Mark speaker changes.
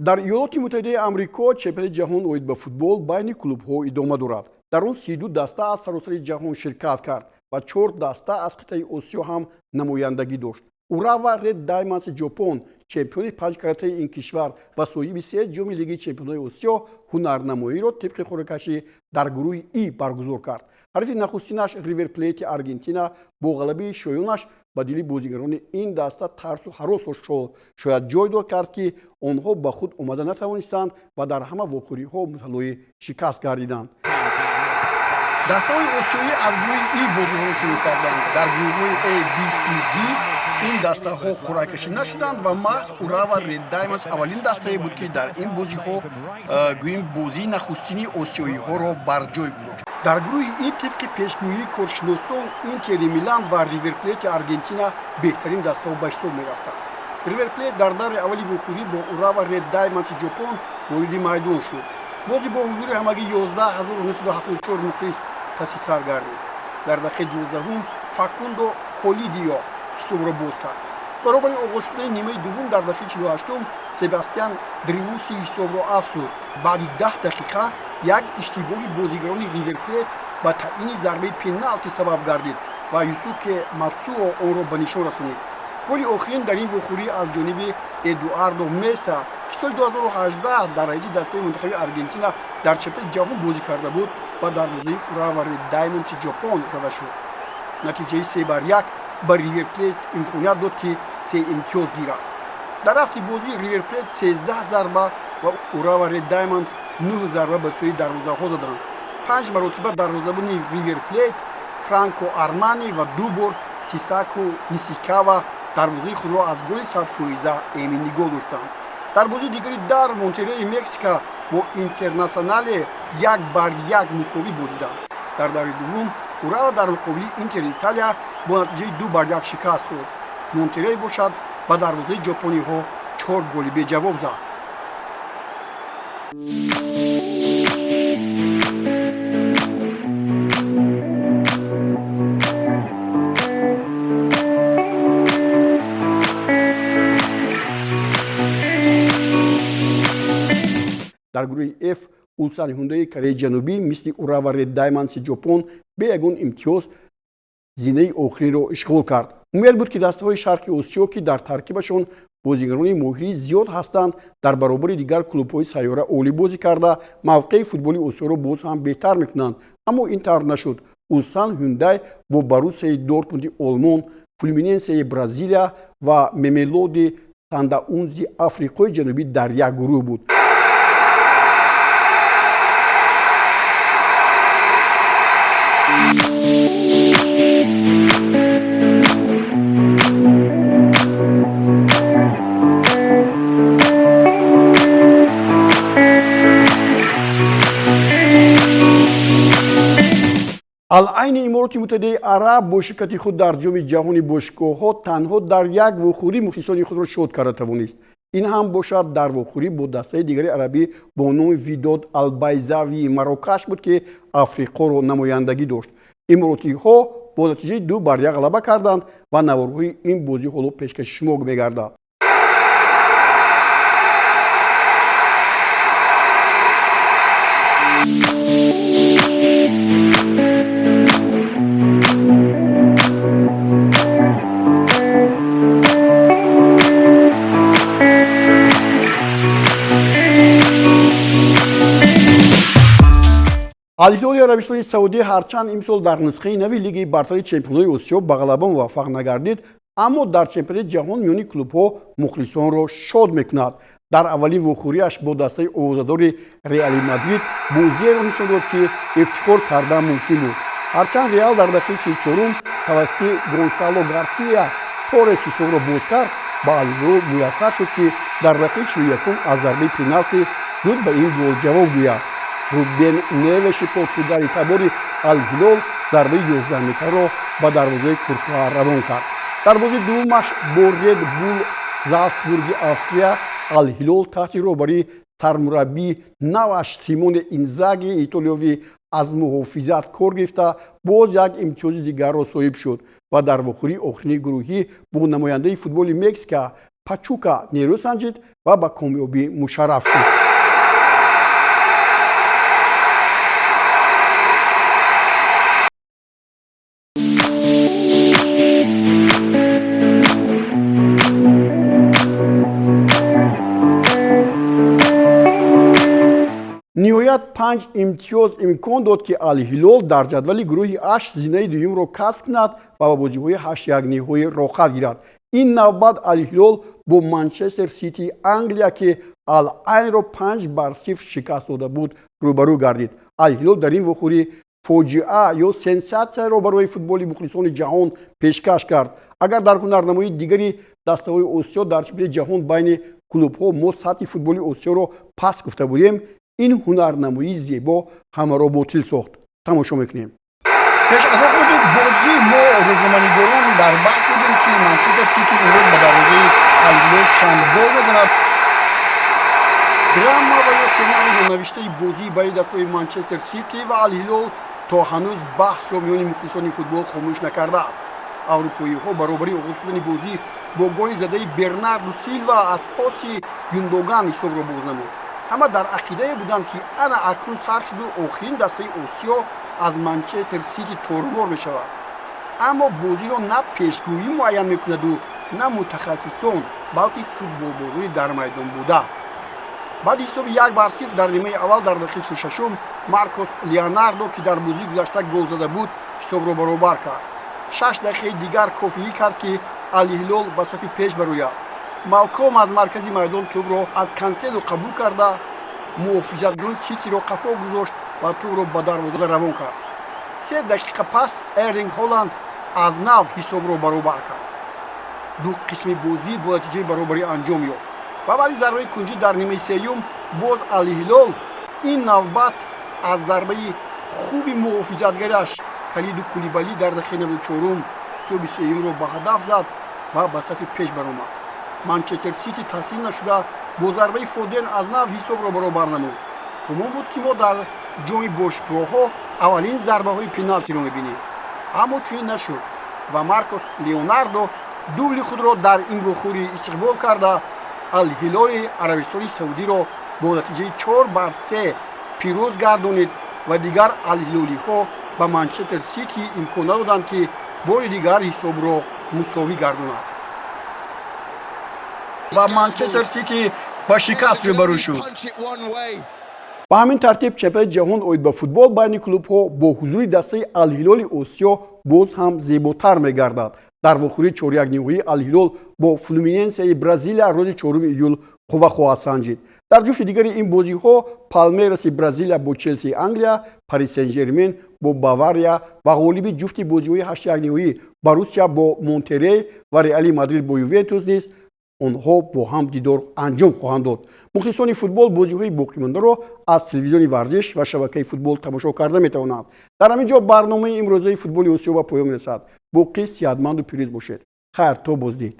Speaker 1: дар иёлоти муттаҳидаи амрико чемпионати ҷаҳон оид ба футбол байни клубҳо идома дорад. Дар он 32 даста аз саросари ҷаҳон ширкат кард ва 4 даста аз қитъаи осиё ҳам намояндагӣ дошт. Урава Ред Даймондс Ҷопон, чемпиони 5 каратаи ин кишвар ва соҳиби 3 ҷоми лиги чемпионҳои Осиё, ҳунарнамоиро тибқи қуръакашӣ дар гурӯҳи И баргузор кард. ҳарифи нахустинаш Ривер Плейти Аргентина бо ғалабаи шоёнаш ба дили бозигарони ин даста тарсу ҳаросро шояд ҷойдор кард, ки онҳо ба худ омада натавонистанд ва дар ҳама вохӯриҳо мубталои шикаст гардиданд.
Speaker 2: дастаҳои осиёӣ аз гурӯҳи И бозиҳоро шурӯъ карданд. дар гурӯҳҳои A, B, C, D ин дастаҳо қуръакашӣ нашуданд ва маҳз Урава Ред Даймондс аввалин дастае буд, ки дар ин бозиҳо гӯем бозии нахустини осиёиҳоро бар ҷой гузошт. дар гурӯҳи И тибқи пешгӯии коршиносон Интери Милан ва Ривер Плейти Аргентина беҳтарин дастаҳо ба ҳисоб мерафтанд. Ривер Плейт дар даври аввали вохӯрӣ бо Урава Ред Даймондс Ҷопон вориди майдон шуд. бози бо ҳузури ҳамагӣ 11974 мухлис паси сар гардид. дар дақиқаи 12 Факундо Колидио ҳисобро боз кард. баробари оғоз шудани нимаи дуввум дар дақиқаи 48 Себастьян Дриуси ҳисобро афзуд. баъди 10 дақиқа як иштибоҳи бозигарони Ривер Плейт ба таъини зарбаи пеналти сабаб гардид ва Юсуке Мацуо онро ба нишон расонид. голи охирин дар ин вохӯрӣ аз ҷониби Эдуардо Меса, ки соли 2018 дар ҳайати дастаи мунтахаби Аргентина дар чемпионати ҷаҳон бозӣ карда буд, ба дарвозаи Урава Ред Даймондс Ҷопон зада шуд. натиҷаи 3-1 ба Ривер Плейт имконият дод, ки 3 имтиёз гирад. дар ҳафти бозӣ Ривер Плейт 13 зарба ва Урава Ред Даймондс 9 зарба ба сӯи дарвозаҳо заданд. 5 маротиба дарвозабони Ривер Плейт, Франко Армани ва 2 бор Сисаку Нисикава дарвозаи худро аз голи 100% эмин нигоҳ доштанд. дар бозии дигари дар Монтерреи Мексика бо Интернасионале 1-1 мусовӣ бозиданд. дар даври дуввум Урава дар муқобили Интери Италия бо натиҷаи 2-1 шикаст хӯрд. Монтеррей бошад ба дарвозаи ҷопониҳо 4 голи беҷавоб зад.
Speaker 1: дар гурӯҳи F Улсан Ҳюндаи Кореяи Ҷанубӣ мисли Урава Ред Даймондс Ҷопон бе ягон имтиёз зинаи охиринро ишғол кард. умед буд, ки дастаҳои Шарқи Осиё, ки дар таркибашон бозигарони моҳири зиёд ҳастанд, дар баробари дигар клубҳои сайёра олӣ бозӣ карда мавқеи футболи Осиёро боз ҳам беҳтар мекунанд. аммо ин тавр нашуд. Улсан Ҳюндай бо Боруссияи Дортмунди Олмон, Флуминенсияи Бразилия ва Мемелоди Сандаунзи Африқои Ҷанубӣ дар як гурӯҳ буд. алайни Имороти Муттаҳидаи Араб бо ширкати худ дар ҷоми ҷаҳони бошгоҳҳо танҳо дар як вохӯрӣ мухлисони худро шод карда тавонист. ин ҳам бошад дар вохӯрӣ бо дастаи дигари арабӣ бо номи Видод Албайзавии Марокаш буд, ки Африқоро намояндагӣ дошт. иморотиҳо бо натиҷаи 2-1 ғалаба карданд ва наворҳои ин бозӣ ҳоло пешкаши шумо мегардад. алҳилоли Арабистони Саудӣ ҳарчанд имсол дар нусхаи нави лигаи бартари чемпионҳои Осиё ба ғалаба муваффақ нагардид, аммо дар чемпионати ҷаҳон миёни клубҳо мухлисонро шод мекунад. дар аввалин вохӯриаш бо дастаи овозадори Реали Мадрид бозиеро нишон дод, ки ифтихор кардан мумкин буд. ҳарчанд Реал дар дақиқаи 34 тавассути Гонсало Гарсия Торрес ҳисобро боз кард, ба алҳилол муяссар шуд, ки дар дақиқаи 41 аз зарбаи пеналти зуд ба ин гол ҷавоб гӯяд. Рубен Невеши португалӣ табори алҳилол зарбаи 11-метрро ба дарвозаи Куртуа равон кард. дар бозии дуввумаш бо Ред Булл Залцбурги Австрия алҳилол таҳти роҳбарии сармураббии наваш Симоне Инзаги итолиёвӣ аз муҳофизат кор гирифта боз як имтиёзи дигарро соҳиб шуд ва дар вохӯрии охирини гурӯҳӣ бо намояндаи футболи Мексика пачука нерӯ санҷид ва ба комёбӣ мушарраф шуд. ниҳоят 5 имтиёз имкон дод ки Ал-Ҳилол дар ҷадвали гурӯҳи 8 зинаи дуюмро касб кунад ва ба бозиҳои 8-1 ниҳоӣ роҳхат гирад. ин навбат Ал-Ҳилол бо Манчестер Сити Англия ки Ал-Айнро 5-0 шикаст дода буд рӯбарӯ гардид. Ал-Ҳилол дар ин вохӯрӣ фоҷиа ё сенсатсияро барои футболи мухлисони ҷаҳон пешкаш кард. агар дар ҳунарнамоии дигари дастаҳои Осиё дар чемпионати ҷаҳон байни клубҳо мо сатҳи футболи Осиёро паст гуфта будем, ин ҳунарнамоии зебо ҳамаро ботил сохт. тамошо мекунем.
Speaker 2: пеш аз оғози бозӣ мо рӯзноманигорон дар баҳс будем ки Манчестер Сити имрӯз ба дарвозаи Ал-Ҳилол чанд гол мезанад. драма ва ё сценари нонавиштаи бозии байни дастаҳои Манчестер Сити ва Ал-Ҳилол то ҳанӯз баҳсро миёни мухлисони футбол хомӯш накардааст. аврупоиҳо баробари оғоз шудани бозӣ бо голи задаи Бернарду Силва аз поси Гюндоган ҳисобро боз намуд. ҳама дар ақидае буданд ки ана акнун сар шуду охирин дастаи Осиё аз Манчестер Сити тормор мешавад. аммо бозиро на пешгӯӣ муайян мекунаду на мутахассисон, балки футболбозони дар майдон буда. баъди ҳисоби 1-0 дар нимаи аввал дар дақиқаи 36 Маркос Леонардо ки дар бозии гузашта гол зада буд ҳисобро баробар кард. 6 дақиқаи дигар кофӣ кард ки Ал-Ҳилол ба сафи пеш барояд. Малком аз маркази майдон тӯбро аз Кансело қабул карда муҳофизатгони Ситиро қафо гузошт ва тӯбро ба дарвоза равон кард. 3 дақиқа пас Эрлинг Ҳоланд аз нав ҳисобро баробар кард. ду қисми бозӣ бо натиҷаи баробарӣ анҷом ёфт ва барои зарбаи кунҷӣ дар нимаи сеюм боз Ал-Ҳилол ин навбат аз зарбаи хуби муҳофизатгараш Калиду Кулибалӣ дар дақиқаи 94 тӯби сеюмро ба ҳадаф зад ва ба сафи пеш баромад. Манчестер Сити таслим нашуда бо зарбаи Фоден аз нав ҳисобро баробар намуд. гумон буд ки мо дар ҷоми бошгоҳҳо аввалин зарбаҳои пеналтиро мебинем, аммо чунин нашуд ва Маркос Леонардо дубли худро дар ин вохӯрӣ истиқбол карда Ал-Ҳилоли Арабистони Саудиро бо натиҷаи 4-3 пирӯз гардонид ва дигар Ал-Ҳилолиҳо ба Манчестер Сити имкон надоданд ки бори дигар ҳисобро мусовӣ гардонад ва Манчестер Сити ба шикаст рӯбарӯ шуд.
Speaker 1: ба ҳамин тартиб чемпионати ҷаҳон оид ба футбол байни клубҳо бо ҳузури дастаи Ал-Ҳилоли Осиё боз ҳам зеботар мегардад. дар вохӯрии 4-1 ниҳоӣ Ал-Ҳилол бо Флуминенсияи Бразилия рӯзи 4 июл қувва хоҳад санҷид. дар ҷуфти дигари ин бозиҳо Палмейраси Бразилия бо Челсии Англия, Пари Сен-Жермен бо Бавария ва ғолиби ҷуфти бозиҳои 8-1 ниҳоӣ Боруссия бо Монтерей ва Реали Мадрид бо Ювентус низ онҳо бо ҳам дидор анҷом хоҳанд дод. мухлисони футбол бозиҳои боқимондаро аз телевизиони варзиш ва шабакаи футбол тамошо карда метавонанд. дар ҳамин ҷо барномаи имрӯзаи футболи Осиё ба поён мерасад. боқӣ сеҳатманду пирӯз бошед. хайр, то боздид.